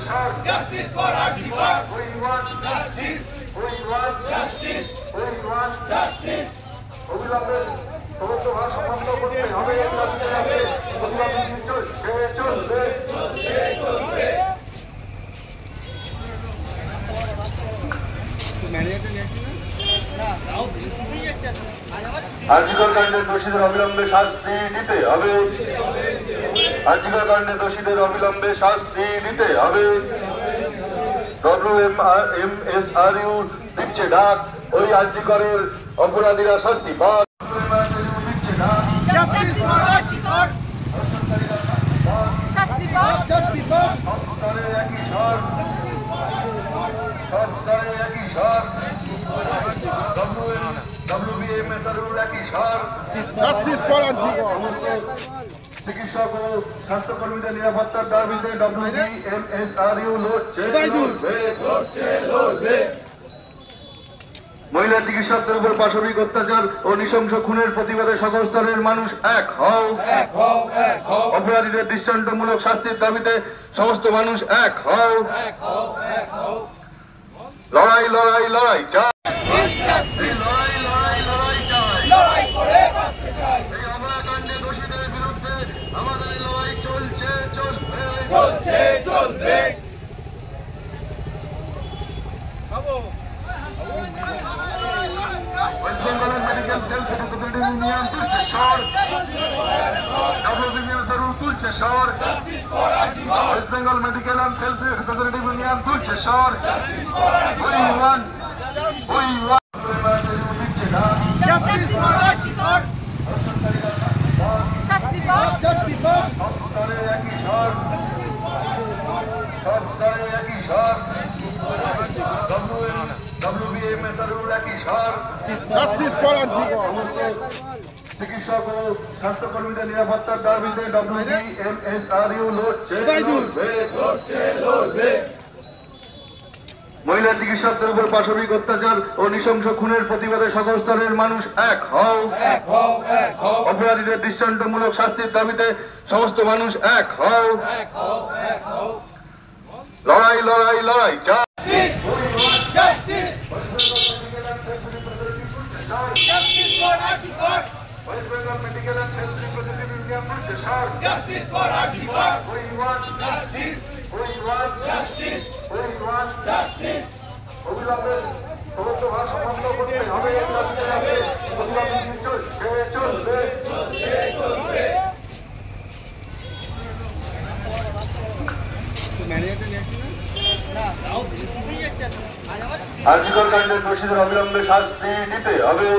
Justice for Archibald. We want justice. We want justice. We want justice. অবিলম্বে সমস্ত ভাষা বন্ধ করতে হবে। চলবে। আরজিকর কাণ্ডের দোষীদের অবিলম্বে শাস্তি দিতে হবে। আরজিকর কাণ্ডের দোষীদের অবিলম্বে শাস্তি দিতে হবে। WMSRU দিচ্ছে ডাক, ওই আরজিকরের অপরাধীরা শাস্তি পাক। চিকিৎসক ও স্বাস্থ্যকর্মীদের নিরাপত্তার দাবিতে WMSRU লড়ছে। মহিলা চিকিৎসকদের উপর পাশবিক অত্যাচার ও নৃশংস খুনের প্রতিবাদে সকল স্তরের মানুষ এক হও। অপরাধীদের দৃষ্টান্তমূলক শাস্তির দাবিতে সমস্ত মানুষ এক হও। লড়াই লড়াই লড়াই চাই। চলবে। West Bengal Medical Self Representative Union তুলছে স্বর। WMSRU তুলছে স্বর। West Bengal Medical and Self Representative Union তুলছে স্বর। We want দিচ্ছে ডাক। Justice for Archibald. শাস্তি পাক। সব স্তরে একই স্বর। WMSRU একই স্বর। চিকিৎসক ও স্বাস্থ্যকর্মীদের নিরাপত্তার দাবিতে WMSRU লড়ছে। মহিলা চিকিৎসকদের উপর পাশবিক অত্যাচার ও নৃশংস খুনের প্রতিবাদে সকল স্তরের মানুষ এক হও। অপরাধীদের দৃষ্টান্তমূলক শাস্তির দাবিতে সমস্ত মানুষ এক হও। লড়াই লড়াই লড়াই চাই। West Bengal Medical and Self Representative Union তুলছে স্বর। Justice for Archibald. We want justice. We want justice. We want justice. অবিলম্বে সমস্ত ভাষা বন্ধ করতে হবে। চলবে। আরজিকর কাণ্ডের দোষীদের অবিলম্বে শাস্তি দিতে হবে।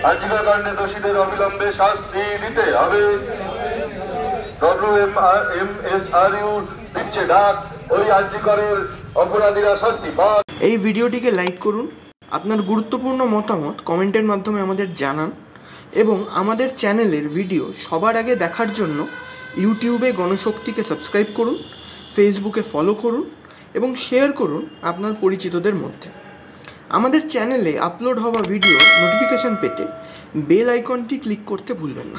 আরজিকর কাণ্ডের দোষীদের অবিলম্বে শাস্তি দিতে হবে। WMSRU দিচ্ছে ডাক, ওই আরজিকরের অপরাধীরা শাস্তি পাক। এই ভিডিওটিকে লাইক করুন, আপনার গুরুত্বপূর্ণ মতামত কমেন্টের মাধ্যমে আমাদের জানান এবং আমাদের চ্যানেলের ভিডিও সবার আগে দেখার জন্য ইউটিউবে গণশক্তিকে সাবস্ক্রাইব করুন, ফেসবুকে ফলো করুন এবং শেয়ার করুন আপনার পরিচিতদের মধ্যে। আমাদের চ্যানেলে আপলোড হওয়া ভিডিও নোটিফিকেশন পেতে বেল আইকনটি ক্লিক করতে ভুলবেন না।